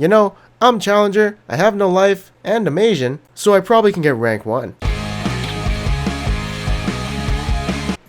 You know, I'm Challenger, I have no life, and I'm Asian, so I probably can get rank 1.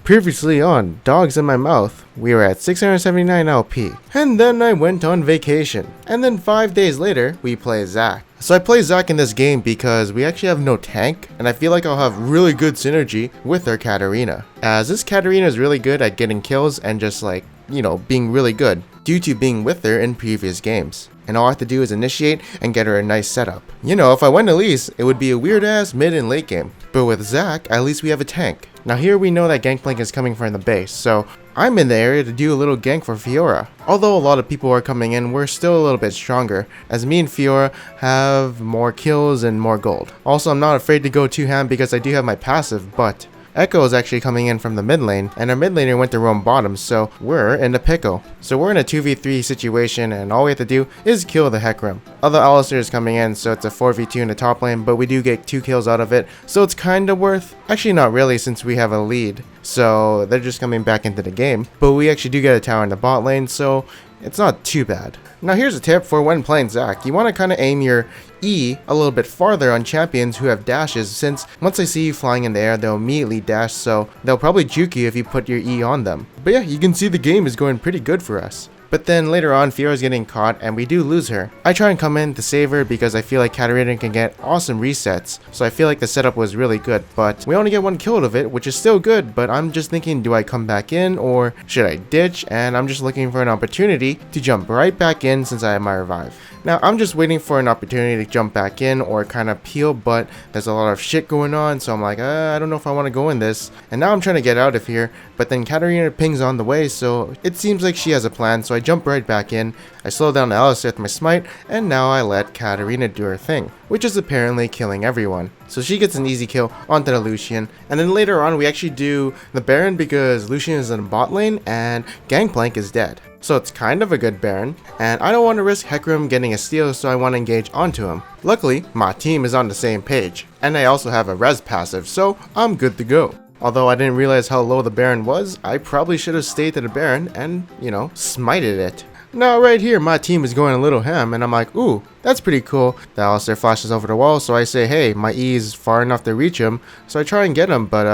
Previously on Dogs in My Mouth, we were at 679 LP, and then I went on vacation, and then 5 days later, we play Zac. So I play Zac in this game because we actually have no tank, and I feel like I'll have really good synergy with our Katarina, as this Katarina is really good at getting kills and just like, you know, being really good, due to being with her in previous games. And all I have to do is initiate and get her a nice setup. You know, if I went Elise, it would be a weird ass mid and late game. But with Zac, at least we have a tank. Now here we know that Gangplank is coming from the base, so I'm in the area to do a little gank for Fiora. Although a lot of people are coming in, we're still a little bit stronger, as me and Fiora have more kills and more gold. Also, I'm not afraid to go 2-hand because I do have my passive, but Echo is actually coming in from the mid lane, and our mid laner went to roam bottom, so we're in a pickle. So we're in a 2v3 situation, and all we have to do is kill the Hecarim. Other Alistair is coming in, so it's a 4v2 in the top lane, but we do get 2 kills out of it, so it's kinda worth. Actually not really, since we have a lead, so they're just coming back into the game. But we actually do get a tower in the bot lane, so it's not too bad. Now here's a tip for when playing Zac. You want to kind of aim your E a little bit farther on champions who have dashes, since once they see you flying in the air, they'll immediately dash, so they'll probably juke you if you put your E on them. But yeah, you can see the game is going pretty good for us. But then later on, Fiora's getting caught and we do lose her. I try and come in to save her because I feel like Katarina can get awesome resets, so I feel like the setup was really good, but we only get 1 kill out of it, which is still good, but I'm just thinking, do I come back in or should I ditch? And I'm just looking for an opportunity to jump right back in since I have my revive. Now I'm just waiting for an opportunity to jump back in or kind of peel, but there's a lot of shit going on, so I'm like, I don't know if I want to go in this. And now I'm trying to get out of here, but then Katarina pings on the way, so it seems like she has a plan, so I jump right back in. I slow down the Alistair with my smite, and now I let Katarina do her thing, which is apparently killing everyone. So she gets an easy kill onto the Lucian, and then later on we actually do the Baron because Lucian is in the bot lane and Gangplank is dead. So it's kind of a good Baron, and I don't want to risk Hecarim getting a steal, so I want to engage onto him. Luckily, my team is on the same page, and I also have a res passive, so I'm good to go. Although I didn't realize how low the Baron was, I probably should have stayed to the Baron and, you know, smited it. Now right here, my team is going a little ham, and I'm like, ooh, that's pretty cool. The Alistair flashes over the wall, so I say, hey, my E is far enough to reach him, so I try and get him, but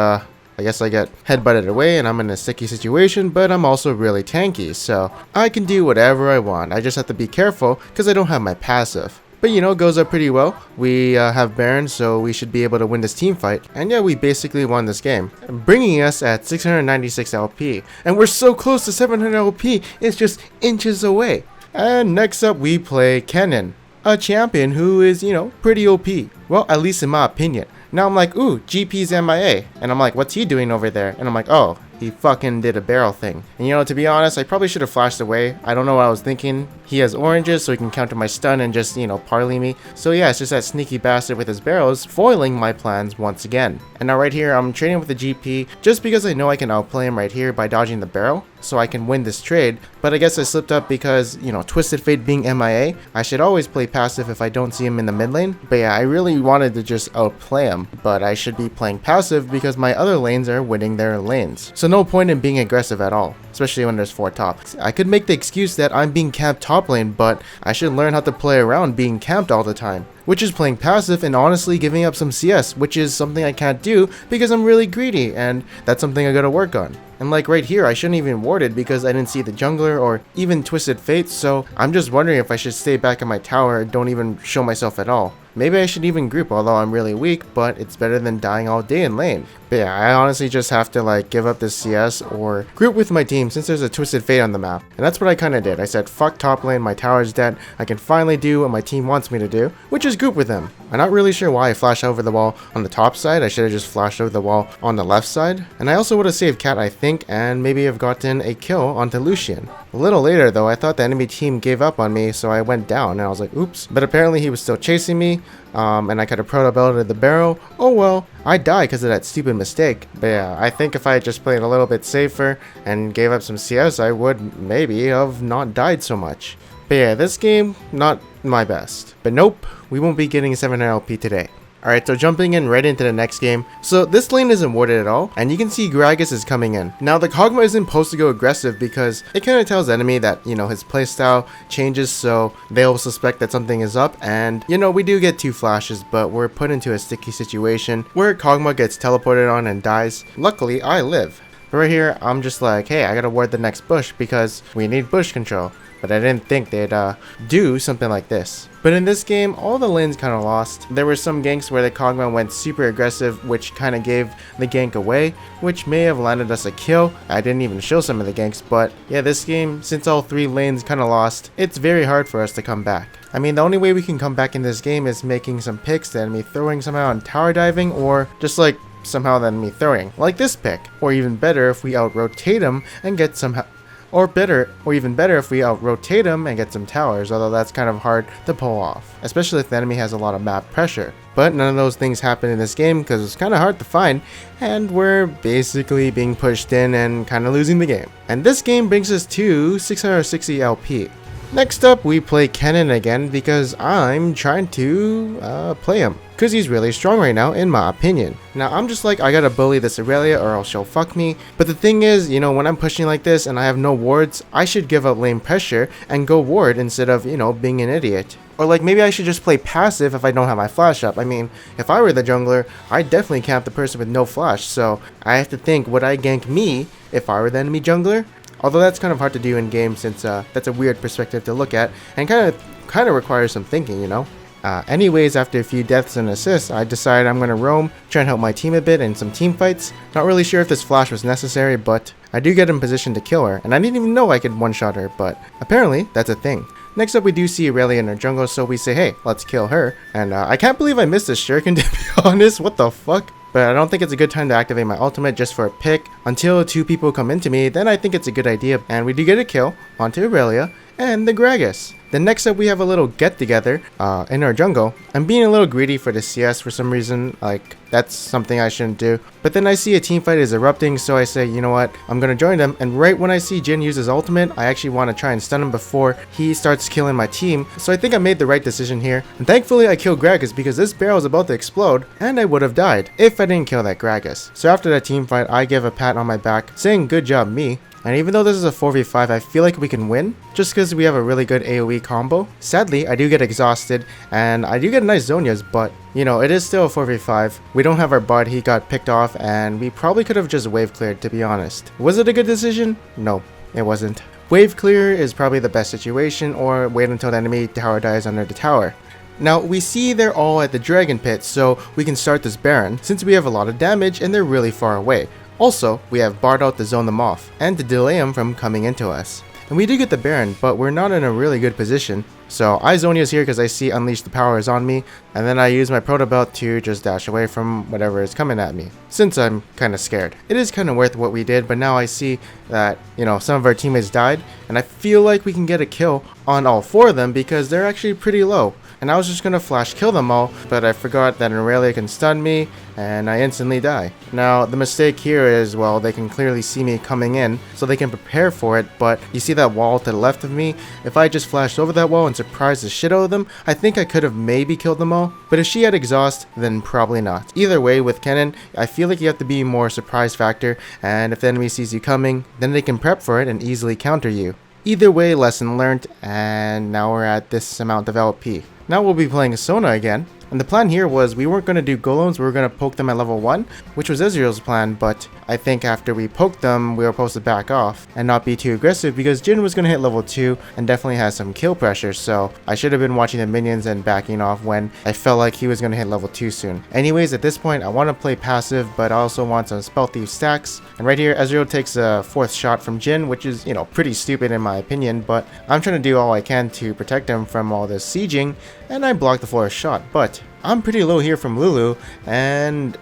I guess I get headbutted away and I'm in a sticky situation, but I'm also really tanky, so I can do whatever I want. I just have to be careful because I don't have my passive. But you know, it goes up pretty well. We have Baron, so we should be able to win this team fight. And yeah, we basically won this game, bringing us at 696 LP. And we're so close to 700 LP, it's just inches away. And next up we play Kennen, a champion who is, you know, pretty OP. Well, at least in my opinion. Now I'm like, ooh, GP's MIA. And I'm like, what's he doing over there? And I'm like, oh, he fucking did a barrel thing. And you know, to be honest, I probably should have flashed away. I don't know what I was thinking. He has oranges, so he can counter my stun and just, you know, parley me. So yeah, it's just that sneaky bastard with his barrels foiling my plans once again. And now right here, I'm trading with the GP just because I know I can outplay him right here by dodging the barrel, so I can win this trade. But I guess I slipped up because, you know, Twisted Fate being MIA, I should always play passive if I don't see him in the mid lane. But yeah, I really wanted to just outplay him, but I should be playing passive because my other lanes are winning their lanes. So no point in being aggressive at all, especially when there's 4 top. I could make the excuse that I'm being camped top lane, but I should learn how to play around being camped all the time, which is playing passive and honestly giving up some CS, which is something I can't do because I'm really greedy, and that's something I gotta work on. And like right here, I shouldn't even warded because I didn't see the jungler or even Twisted Fate, so I'm just wondering if I should stay back in my tower and don't even show myself at all. Maybe I should even group, although I'm really weak, but it's better than dying all day in lane. But yeah, I honestly just have to like give up this CS or group with my team since there's a Twisted Fate on the map. And that's what I kind of did. I said, fuck top lane, my tower's dead. I can finally do what my team wants me to do, which is group with them. I'm not really sure why I flashed over the wall on the top side. I should have just flashed over the wall on the left side. And I also would have saved Cat, I think, and maybe have gotten a kill onto Lucian. A little later though, I thought the enemy team gave up on me, so I went down and I was like, oops. But apparently he was still chasing me, and I could have proto-belted the barrel. Oh well, I died because of that stupid mistake. But yeah, I think if I had just played a little bit safer and gave up some CS, I would maybe have not died so much. But yeah, this game, not my best. But nope, we won't be getting 700 LP today. Alright, so jumping in right into the next game. So this lane isn't warded at all, and you can see Gragas is coming in. Now the Kog'Maw isn't supposed to go aggressive because it kind of tells the enemy that, his playstyle changes, so they'll suspect that something is up, and we do get 2 flashes, but we're put into a sticky situation where Kog'Maw gets teleported on and dies. Luckily, I live. But right here, I'm just like, hey, I gotta ward the next bush because we need bush control. But I didn't think they'd do something like this. But in this game, all the lanes kind of lost. There were some ganks where the Kog'Maw went super aggressive, which kind of gave the gank away, which may have landed us a kill. I didn't even show some of the ganks, but yeah, this game, since all 3 lanes kind of lost, it's very hard for us to come back. I mean, the only way we can come back in this game is making some picks, the enemy throwing somehow and tower diving, or just like somehow the enemy throwing, like this pick. Or even better if we out-rotate him and get some even better if we out-rotate him and get some towers, although that's kind of hard to pull off, especially if the enemy has a lot of map pressure. But none of those things happen in this game because it's kind of hard to find, and we're basically being pushed in and kind of losing the game. And this game brings us to 660 LP. Next up, we play Kennen again because I'm trying to play him, because he's really strong right now in my opinion. Now I'm just like, I gotta bully this Aurelia or else she'll fuck me. But the thing is, when I'm pushing like this and I have no wards, I should give up lane pressure and go ward instead of, being an idiot. Or like maybe I should just play passive if I don't have my flash up. I mean, if I were the jungler, I'd definitely camp the person with no flash, so I have to think, would I gank me if I were the enemy jungler? Although that's kind of hard to do in game since that's a weird perspective to look at and kind of requires some thinking, Anyways, after a few deaths and assists, I decided I'm going to roam, try and help my team a bit in some team fights. Not really sure if this flash was necessary, but I do get in position to kill her, and I didn't even know I could one-shot her, but apparently that's a thing. Next up, we do see Aurelia in her jungle, so we say, hey, let's kill her. And I can't believe I missed this shuriken, to be honest. What the fuck? But I don't think it's a good time to activate my ultimate just for a pick. Until 2 people come into me, then I think it's a good idea. And we do get a kill onto Aurelia and the Gragas. Then next up, we have a little get together in our jungle. I'm being a little greedy for the CS for some reason, like that's something I shouldn't do. But then I see a team fight is erupting, so I say, you know what, I'm gonna join them. And right when I see Jhin use his ultimate, I actually want to try and stun him before he starts killing my team. So I think I made the right decision here. And thankfully I killed Gragas because this barrel is about to explode and I would have died if I didn't kill that Gragas. So after that team fight, I give a pat on my back saying good job me. And even though this is a 4v5, I feel like we can win, just because we have a really good AoE combo. Sadly, I do get exhausted, and I do get nice Zonias, but, it is still a 4v5. We don't have our bud, he got picked off, and we probably could have just wave cleared, to be honest. Was it a good decision? No, it wasn't. Wave clear is probably the best situation, or wait until the enemy tower dies under the tower. Now, we see they're all at the Dragon Pit, so we can start this Baron, since we have a lot of damage and they're really far away. Also, we have Bard out to zone them off, and to delay them from coming into us. And we do get the Baron, but we're not in a really good position. So I Zonia's here because I see Unleash the Power is on me, and then I use my Proto Belt to just dash away from whatever is coming at me, since I'm kind of scared. It is kind of worth what we did, but now I see that, some of our teammates died, and I feel like we can get a kill on all 4 of them because they're actually pretty low. And I was just gonna flash kill them all, but I forgot that an Aurelia can stun me, and I instantly die. Now, the mistake here is, well, they can clearly see me coming in, so they can prepare for it, but you see that wall to the left of me? If I just flashed over that wall and surprised the shit out of them, I think I could have maybe killed them all, but if she had exhaust, then probably not. Either way, with Kennen, I feel like you have to be more surprise factor, and if the enemy sees you coming, then they can prep for it and easily counter you. Either way, lesson learned, and now we're at this amount of LP. Now we'll be playing Sona again, and the plan here was we weren't going to do golems, we were going to poke them at level 1, which was Ezreal's plan, but I think after we poked them, we were supposed to back off and not be too aggressive because Jhin was going to hit level 2 and definitely has some kill pressure, so I should have been watching the minions and backing off when I felt like he was going to hit level 2 soon. Anyways, at this point, I want to play passive, but I also want some Spell Thief stacks, and right here, Ezreal takes a 4th shot from Jhin, which is, pretty stupid in my opinion, but I'm trying to do all I can to protect him from all this sieging, and I blocked the 4th shot, but I'm pretty low here from Lulu, and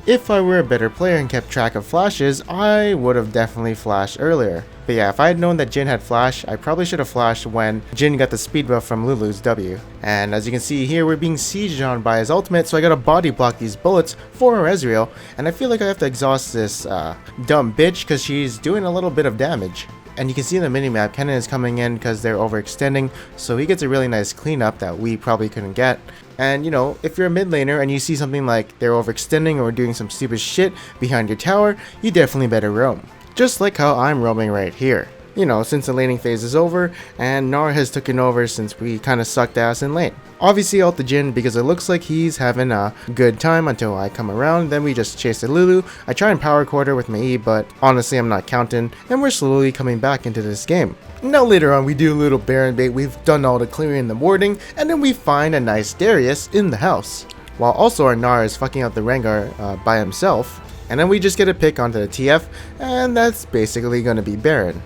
if I were a better player and kept track of flashes, I would have definitely flashed earlier. But yeah, if I had known that Jhin had flash, I probably should have flashed when Jhin got the speed buff from Lulu's W. And as you can see here, we're being sieged on by his ultimate, so I gotta body block these bullets for Ezreal, and I feel like I have to exhaust this dumb bitch because she's doing a little bit of damage. and you can see in the minimap, Kennen is coming in because they're overextending, so he gets a really nice cleanup that we probably couldn't get. And you know, if you're a mid laner and you see something like they're overextending or doing some stupid shit behind your tower, you definitely better roam. Just like how I'm roaming right here. You know, since the laning phase is over, and Gnar has taken over since we kinda sucked ass in lane. Obviously ult the Jhin because it looks like he's having a good time until I come around, then we just chase the Lulu. I try and power quarter with my E, but honestly I'm not counting, and we're slowly coming back into this game. Now later on we do a little Baron bait, we've done all the clearing and the warding, and then we find a nice Darius in the house. While also our Gnar is fucking out the Rengar by himself, and then we just get a pick onto the TF, and that's basically gonna be Baron.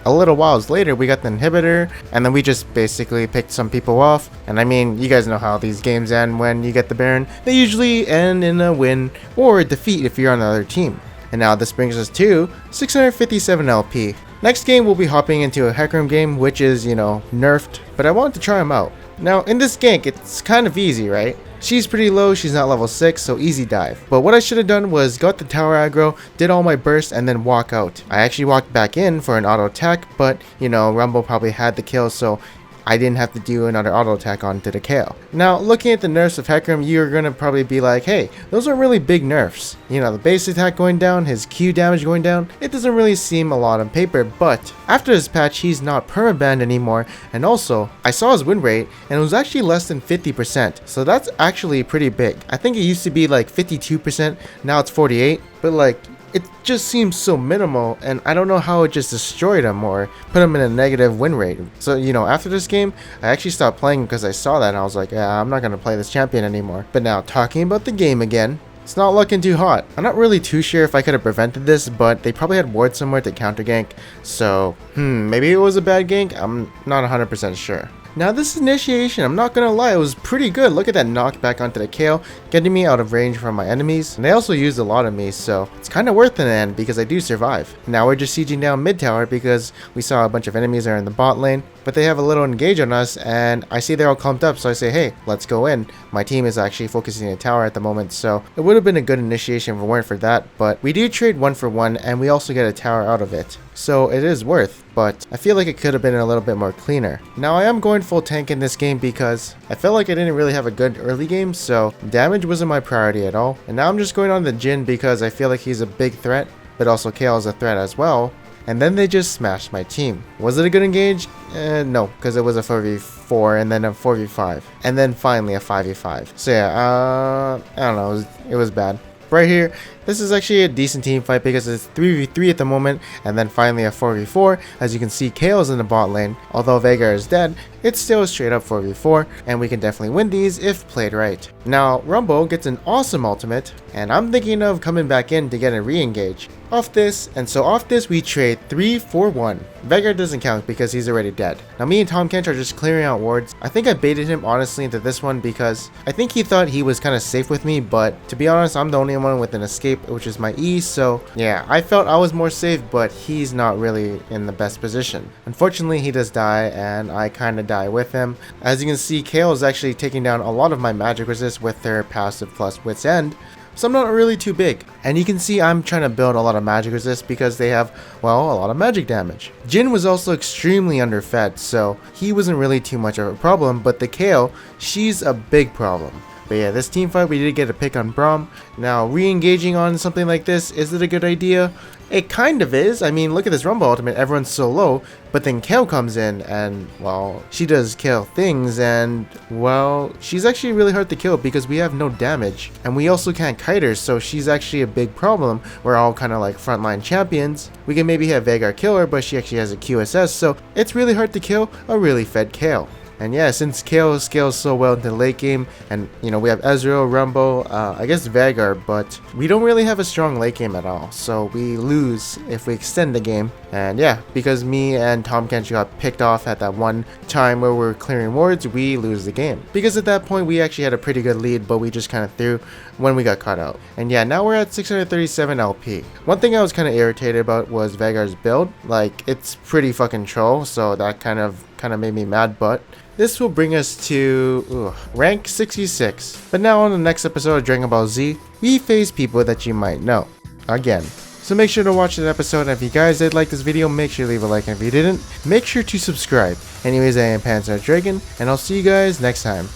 A little whiles later we got the inhibitor, and then we just basically picked some people off, and I mean, you guys know how these games end when you get the Baron. They usually end in a win or a defeat if you're on the other team. And now this brings us to 657 LP. Next game we'll be hopping into a Hecarim game, which is, you know, nerfed, but I wanted to try him out. Now in this gank it's kind of easy, right? She's pretty low, she's not level 6, so easy dive. But what I should have done was got the tower aggro, did all my bursts, and then walk out. I actually walked back in for an auto attack, but you know, Rumble probably had the kill, so I didn't have to do another auto attack onto the KO. Now, looking at the nerfs of Hecarim, you're gonna probably be like, hey, those are really big nerfs. You know, the base attack going down, his Q damage going down, it doesn't really seem a lot on paper, but after this patch, he's not permabanned anymore, and also, I saw his win rate, and it was actually less than 50%, so that's actually pretty big. I think it used to be like 52%, now it's 48%, but like, it just seems so minimal, and I don't know how it just destroyed him or put him in a negative win rate. So, you know, after this game, I actually stopped playing because I saw that and I was like, yeah, I'm not going to play this champion anymore. But now, talking about the game again, it's not looking too hot. I'm not really too sure if I could have prevented this, but they probably had ward somewhere to counter gank. So, maybe it was a bad gank? I'm not 100% sure. Now this initiation, I'm not gonna lie, it was pretty good. Look at that knockback onto the KO, getting me out of range from my enemies. And they also used a lot of me, so it's kind of worth it in the end because I do survive. Now we're just sieging down mid tower because we saw a bunch of enemies are in the bot lane, but they have a little engage on us, and I see they're all clumped up, so I say, hey, let's go in. My team is actually focusing on the tower at the moment, so it would have been a good initiation if it weren't for that, but we do trade 1 for 1, and we also get a tower out of it. So it is worth, but I feel like it could have been a little bit more cleaner. Now I am going full tank in this game because I felt like I didn't really have a good early game, so damage wasn't my priority at all. And now I'm just going on the Jhin because I feel like he's a big threat, but also KO is a threat as well. And then they just smashed my team. Was it a good engage? No, because it was a 4v4 and then a 4v5. And then finally a 5v5. So yeah, I don't know, it was bad. Right here, this is actually a decent team fight because it's 3v3 at the moment, and then finally a 4v4. As you can see, KO's in the bot lane. Although Veigar is dead, it's still a straight up 4v4, and we can definitely win these if played right. Now, Rumble gets an awesome ultimate, and I'm thinking of coming back in to get a re-engage off this, and so off this we trade 3 for 1. Veigar doesn't count because he's already dead. Now me and Tom Kench are just clearing out wards. I think I baited him honestly into this one because I think he thought he was kind of safe with me, but to be honest, I'm the only one with an escape, which is my E, so yeah, I felt I was more safe, but he's not really in the best position. Unfortunately, he does die, and I kind of die with him. As you can see, Kayle is actually taking down a lot of my magic resist with their passive plus Wit's End, so I'm not really too big. And you can see I'm trying to build a lot of magic resist because they have, well, a lot of magic damage. Jhin was also extremely underfed, so he wasn't really too much of a problem, but the Kayle, she's a big problem. But yeah, this team fight, we did get a pick on Braum. Now, re-engaging on something like this, is it a good idea? It kind of is. I mean, look at this Rumble ultimate, everyone's so low, but then Kayle comes in and, well, she does Kayle things, and, well, she's actually really hard to kill because we have no damage. And we also can't kite her, so she's actually a big problem. We're all kind of like frontline champions. We can maybe have Veigar kill her, but she actually has a QSS, so it's really hard to kill a really fed Kayle. And yeah, since Kayle scales so well into the late game, and you know, we have Ezreal, Rumble, I guess Veigar, but we don't really have a strong late game at all, so we lose if we extend the game. And yeah, because me and Tom Kench got picked off at that one time where we were clearing wards, we lose the game. Because at that point, we actually had a pretty good lead, but we just kind of threw when we got caught out. And yeah, now we're at 637 LP. One thing I was kind of irritated about was Veigar's build. Like, it's pretty fucking troll, so that kind of made me mad, but this will bring us to rank 66. But now on the next episode of Dragon Ball Z, we face people that you might know. Again. So make sure to watch that episode, and if you guys did like this video, make sure to leave a like, and if you didn't, make sure to subscribe. Anyways, I am Panzer Dragon, and I'll see you guys next time.